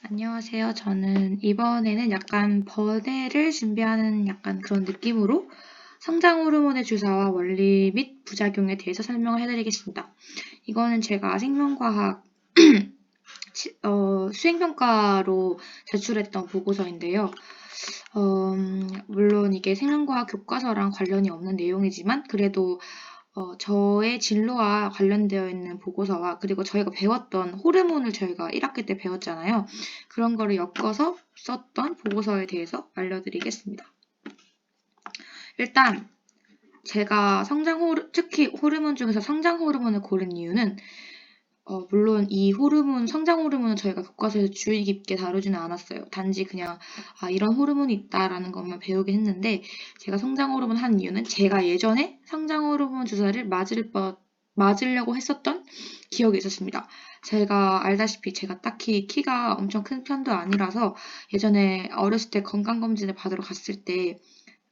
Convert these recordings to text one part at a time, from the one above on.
안녕하세요. 저는 이번에는 약간 번외를 준비하는 약간 그런 느낌으로 성장 호르몬의 주사와 원리 및 부작용에 대해서 설명을 해드리겠습니다. 이거는 제가 생명과학 수행평가로 제출했던 보고서인데요. 물론 이게 생명과학 교과서랑 관련이 없는 내용이지만 그래도 저의 진로와 관련되어 있는 보고서와 그리고 저희가 배웠던 호르몬을 저희가 1학기 때 배웠잖아요. 그런 거를 엮어서 썼던 보고서에 대해서 알려드리겠습니다. 일단 제가 특히 호르몬 중에서 성장 호르몬을 고른 이유는 물론 이 성장 호르몬은 저희가 교과서에서 주의 깊게 다루지는 않았어요. 단지 그냥 이런 호르몬이 있다라는 것만 배우긴 했는데 제가 성장 호르몬 한 이유는 제가 예전에 성장 호르몬 주사를 맞으려고 했었던 기억이 있었습니다. 제가 알다시피 제가 딱히 키가 엄청 큰 편도 아니라서 예전에 어렸을 때 건강검진을 받으러 갔을 때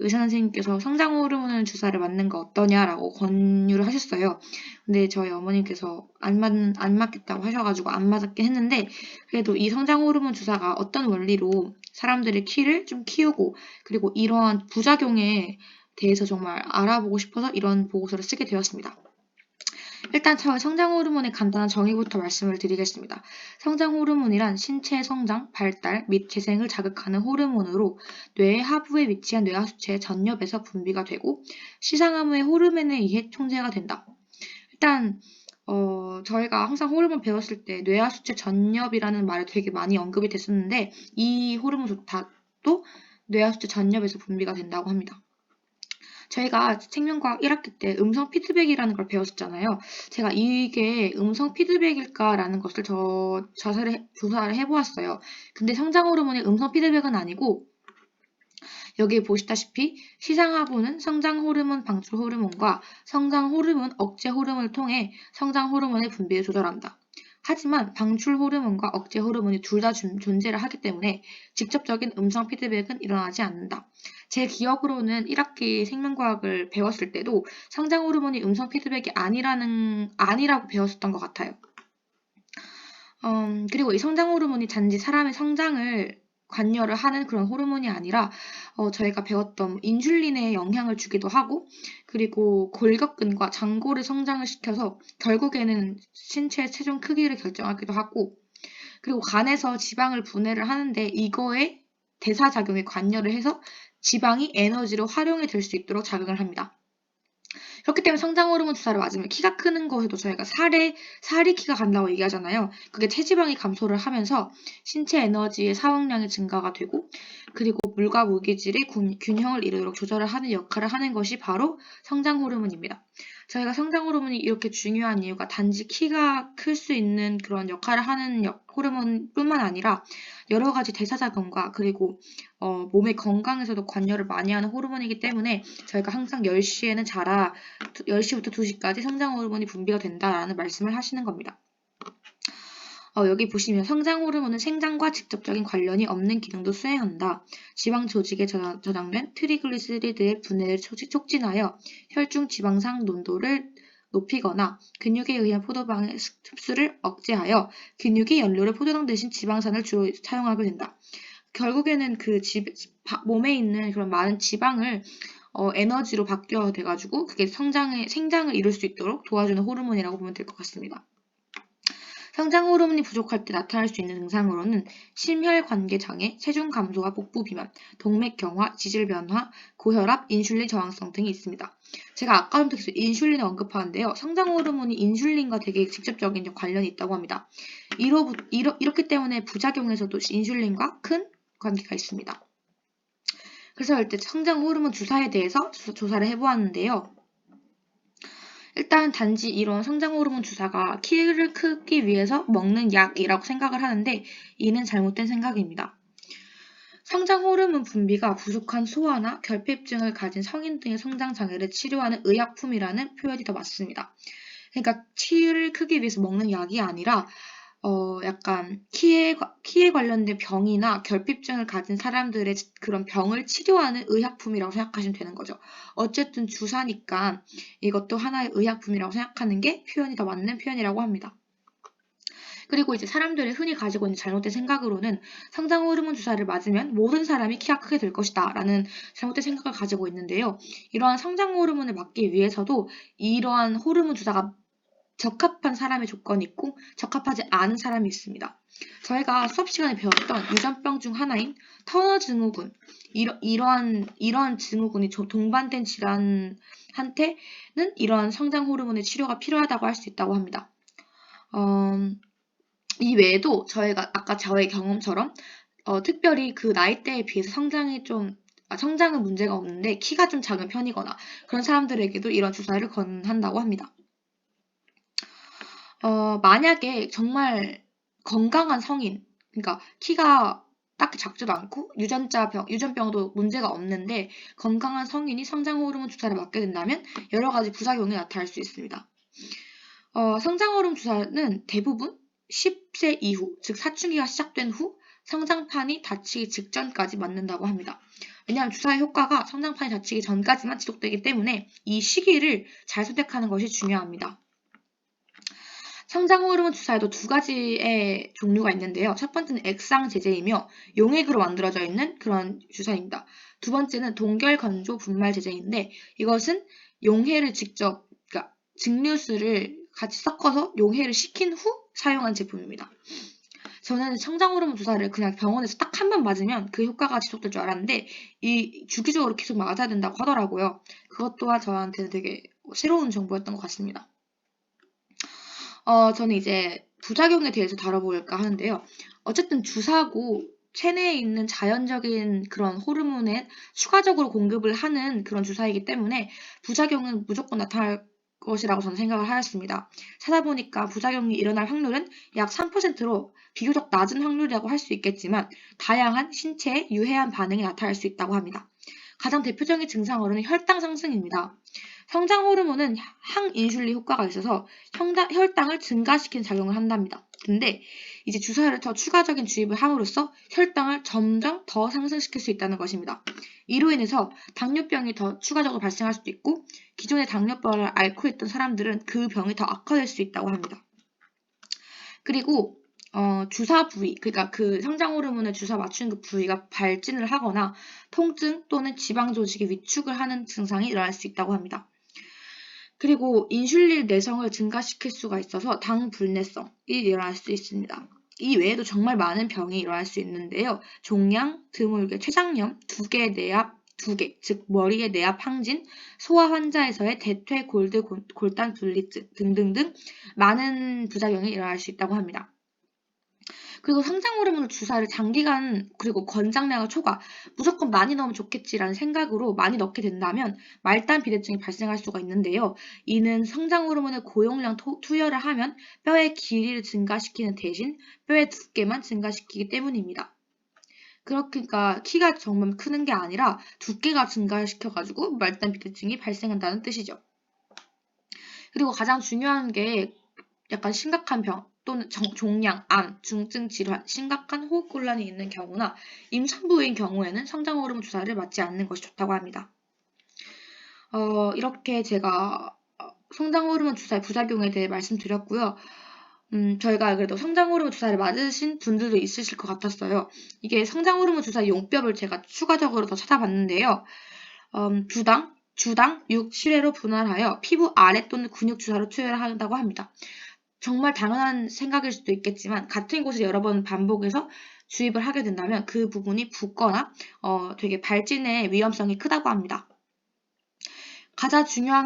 의사 선생님께서 성장 호르몬 주사를 맞는 거 어떠냐라고 권유를 하셨어요. 근데 저희 어머님께서 안 맞겠다고 하셔가지고 안 맞았긴 했는데 그래도 이 성장 호르몬 주사가 어떤 원리로 사람들의 키를 좀 키우고 그리고 이러한 부작용에 대해서 정말 알아보고 싶어서 이런 보고서를 쓰게 되었습니다. 일단 처음 성장 호르몬의 간단한 정의부터 말씀을 드리겠습니다. 성장 호르몬이란 신체의 성장, 발달 및 재생을 자극하는 호르몬으로 뇌의 하부에 위치한 뇌하수체의 전엽에서 분비가 되고 시상하무의 호르몬에 의해 통제가 된다. 일단 저희가 항상 호르몬 배웠을 때 뇌하수체 전엽이라는 말을 되게 많이 언급이 됐었는데 이 호르몬조차도 뇌하수체 전엽에서 분비가 된다고 합니다. 저희가 생명과학 1학기 때 음성 피드백이라는 걸 배웠었잖아요. 제가 이게 음성 피드백일까라는 것을 조사를 해보았어요. 근데 성장 호르몬이 음성 피드백은 아니고 여기 보시다시피 시상하부는 성장 호르몬 방출 호르몬과 성장 호르몬 억제 호르몬을 통해 성장 호르몬의 분비를 조절한다. 하지만 방출 호르몬과 억제 호르몬이 둘 다 존재를 하기 때문에 직접적인 음성 피드백은 일어나지 않는다. 제 기억으로는 1학기 생명과학을 배웠을 때도 성장 호르몬이 음성 피드백이 아니라고 배웠었던 것 같아요. 그리고 이 성장 호르몬이 단지 사람의 성장을 관여를 하는 그런 호르몬이 아니라 저희가 배웠던 인슐린에 영향을 주기도 하고 그리고 골격근과 장골을 성장을 시켜서 결국에는 신체의 체중 크기를 결정하기도 하고 그리고 간에서 지방을 분해를 하는데 이거에 대사작용에 관여를 해서 지방이 에너지로 활용이 될 수 있도록 작용을 합니다. 그렇기 때문에 성장 호르몬 주사를 맞으면 키가 크는 것에도 저희가 살이 키가 간다고 얘기하잖아요. 그게 체지방이 감소를 하면서 신체 에너지의 사용량이 증가가 되고 그리고 물과 무기질의 균형을 이루도록 조절을 하는 역할을 하는 것이 바로 성장 호르몬입니다. 저희가 성장 호르몬이 이렇게 중요한 이유가 단지 키가 클 수 있는 그런 역할을 하는 호르몬뿐만 아니라 여러 가지 대사작용과 그리고 몸의 건강에서도 관여를 많이 하는 호르몬이기 때문에 저희가 항상 10시에는 자라 10시부터 2시까지 성장 호르몬이 분비가 된다라는 말씀을 하시는 겁니다. 여기 보시면 성장 호르몬은 생장과 직접적인 관련이 없는 기능도 수행한다. 지방 조직에 저장된 트리글리세리드의 분해를 촉진하여 혈중 지방산 농도를 높이거나 근육에 의한 포도당의 흡수를 억제하여 근육이 연료를 포도당 대신 지방산을 주로 사용하게 된다. 결국에는 몸에 있는 그런 많은 지방을 에너지로 바뀌어 돼가지고 그게 생장을 이룰 수 있도록 도와주는 호르몬이라고 보면 될 것 같습니다. 성장 호르몬이 부족할 때 나타날 수 있는 증상으로는 심혈관계 장애, 체중 감소와 복부 비만, 동맥 경화, 지질 변화, 고혈압, 인슐린 저항성 등이 있습니다. 제가 아까부터 계속 인슐린을 언급하는데요. 성장 호르몬이 인슐린과 되게 직접적인 관련이 있다고 합니다. 이렇기 때문에 부작용에서도 인슐린과 큰 관계가 있습니다. 그래서 이때 성장 호르몬 주사에 대해서 조사를 해보았는데요. 일단 단지 이런 성장 호르몬 주사가 키를 크기 위해서 먹는 약이라고 생각을 하는데 이는 잘못된 생각입니다. 성장 호르몬 분비가 부족한 소아나 결핍증을 가진 성인 등의 성장 장애를 치료하는 의약품이라는 표현이 더 맞습니다. 그러니까 키를 크기 위해서 먹는 약이 아니라 약간 키에 관련된 병이나 결핍증을 가진 사람들의 그런 병을 치료하는 의약품이라고 생각하시면 되는 거죠. 어쨌든 주사니까 이것도 하나의 의약품이라고 생각하는 게 표현이 더 맞는 표현이라고 합니다. 그리고 이제 사람들이 흔히 가지고 있는 잘못된 생각으로는 성장 호르몬 주사를 맞으면 모든 사람이 키가 크게 될 것이다 라는 잘못된 생각을 가지고 있는데요. 이러한 성장 호르몬을 맞기 위해서도 이러한 호르몬 주사가 적합한 사람의 조건이 있고 적합하지 않은 사람이 있습니다. 저희가 수업 시간에 배웠던 유전병 중 하나인 터너 증후군, 이러한 증후군이 동반된 질환한테는 이러한 성장 호르몬의 치료가 필요하다고 할 수 있다고 합니다. 이 외에도 저희가 아까 저의 경험처럼 특별히 그 나이대에 비해서 성장은 문제가 없는데 키가 좀 작은 편이거나 그런 사람들에게도 이런 주사를 권한다고 합니다. 만약에 정말 건강한 성인, 그러니까 키가 딱히 작지도 않고 유전병도 문제가 없는데 건강한 성인이 성장 호르몬 주사를 맞게 된다면 여러 가지 부작용이 나타날 수 있습니다. 성장 호르몬 주사는 대부분 10세 이후, 즉 사춘기가 시작된 후 성장판이 닫히기 직전까지 맞는다고 합니다. 왜냐하면 주사의 효과가 성장판이 닫히기 전까지만 지속되기 때문에 이 시기를 잘 선택하는 것이 중요합니다. 성장 호르몬 주사에도 두 가지의 종류가 있는데요. 첫 번째는 액상제제이며 용액으로 만들어져 있는 그런 주사입니다. 두 번째는 동결건조 분말 제제인데 이것은 용해를 직접, 그러니까 증류수를 같이 섞어서 용해를 식힌 후 사용한 제품입니다. 저는 성장 호르몬 주사를 그냥 병원에서 딱 한 번 맞으면 그 효과가 지속될 줄 알았는데 이 주기적으로 계속 맞아야 된다고 하더라고요. 그것 또한 저한테는 되게 새로운 정보였던 것 같습니다. 저는 이제 부작용에 대해서 다뤄볼까 하는데요. 어쨌든 주사고 체내에 있는 자연적인 그런 호르몬에 추가적으로 공급을 하는 그런 주사이기 때문에 부작용은 무조건 나타날 것이라고 저는 생각을 하였습니다. 찾아보니까 부작용이 일어날 확률은 약 3%로 비교적 낮은 확률이라고 할 수 있겠지만 다양한 신체에 유해한 반응이 나타날 수 있다고 합니다. 가장 대표적인 증상으로는 혈당 상승입니다. 성장 호르몬은 항인슐린 효과가 있어서 혈당을 증가시키는 작용을 한답니다. 근데 이제 주사를 더 추가적인 주입을 함으로써 혈당을 점점 더 상승시킬 수 있다는 것입니다. 이로 인해서 당뇨병이 더 추가적으로 발생할 수도 있고 기존의 당뇨병을 앓고 있던 사람들은 그 병이 더 악화될 수 있다고 합니다. 그리고 주사 부위, 그러니까 그 성장 호르몬을 주사 맞추는 그 부위가 발진을 하거나 통증 또는 지방 조직의 위축을 하는 증상이 일어날 수 있다고 합니다. 그리고 인슐린 내성을 증가시킬 수가 있어서 당 불내성이 일어날 수 있습니다. 이 외에도 정말 많은 병이 일어날 수 있는데요. 종양, 드물게 췌장염, 두개 내압, 즉 머리의 내압 항진, 소아 환자에서의 대퇴 골드 골단 분리증 등등등 많은 부작용이 일어날 수 있다고 합니다. 그리고 성장 호르몬 주사를 장기간 그리고 권장량을 초과 무조건 많이 넣으면 좋겠지라는 생각으로 많이 넣게 된다면 말단 비대증이 발생할 수가 있는데요. 이는 성장 호르몬의 고용량 투여를 하면 뼈의 길이를 증가시키는 대신 뼈의 두께만 증가시키기 때문입니다. 그러니까 키가 정말 크는 게 아니라 두께가 증가시켜가지고 말단 비대증이 발생한다는 뜻이죠. 그리고 가장 중요한 게 약간 심각한 병 또는 종양, 암, 중증 질환, 심각한 호흡곤란이 있는 경우나 임산부인 경우에는 성장 호르몬 주사를 맞지 않는 것이 좋다고 합니다. 이렇게 제가 성장 호르몬 주사의 부작용에 대해 말씀드렸고요. 저희가 그래도 성장 호르몬 주사를 맞으신 분들도 있으실 것 같았어요. 이게 성장 호르몬 주사 용법을 제가 추가적으로 더 찾아봤는데요. 주당 6실외로 분할하여 피부 아래 또는 근육 주사로 투여를 한다고 합니다. 정말 당연한 생각일 수도 있겠지만 같은 곳을 여러 번 반복해서 주입을 하게 된다면 그 부분이 붓거나 되게 발진의 위험성이 크다고 합니다.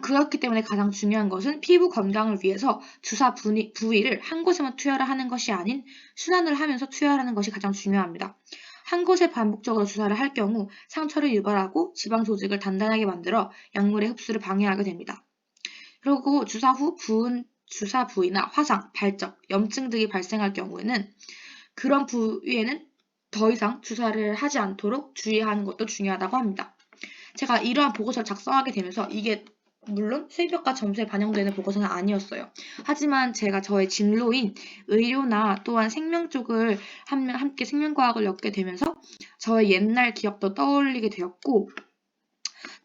그렇기 때문에 가장 중요한 것은 피부 건강을 위해서 주사 부위를 한 곳에만 투여를 하는 것이 아닌 순환을 하면서 투여하는 것이 가장 중요합니다. 한 곳에 반복적으로 주사를 할 경우 상처를 유발하고 지방 조직을 단단하게 만들어 약물의 흡수를 방해하게 됩니다. 그리고 주사 후 주사 부위나 화상, 발적, 염증 등이 발생할 경우에는 그런 부위에는 더 이상 주사를 하지 않도록 주의하는 것도 중요하다고 합니다. 제가 이러한 보고서를 작성하게 되면서 이게 물론 수의평가 점수에 반영되는 보고서는 아니었어요. 하지만 제가 저의 진로인 의료나 또한 생명 쪽을 함께 생명과학을 엮게 되면서 저의 옛날 기억도 떠올리게 되었고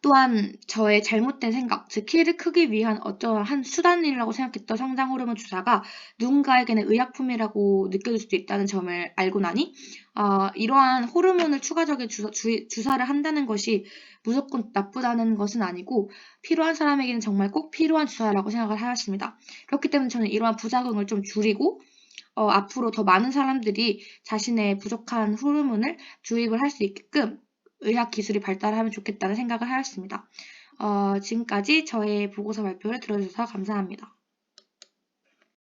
또한 저의 잘못된 생각, 즉 키를 크기 위한 어떠한 수단이라고 생각했던 성장 호르몬 주사가 누군가에게는 의약품이라고 느껴질 수도 있다는 점을 알고 나니 이러한 호르몬을 추가적인 주사를 한다는 것이 무조건 나쁘다는 것은 아니고 필요한 사람에게는 정말 꼭 필요한 주사라고 생각을 하였습니다. 그렇기 때문에 저는 이러한 부작용을 좀 줄이고 앞으로 더 많은 사람들이 자신의 부족한 호르몬을 주입을 할 수 있게끔 의학 기술이 발달하면 좋겠다는 생각을 하였습니다. 지금까지 저의 보고서 발표를 들어주셔서 감사합니다.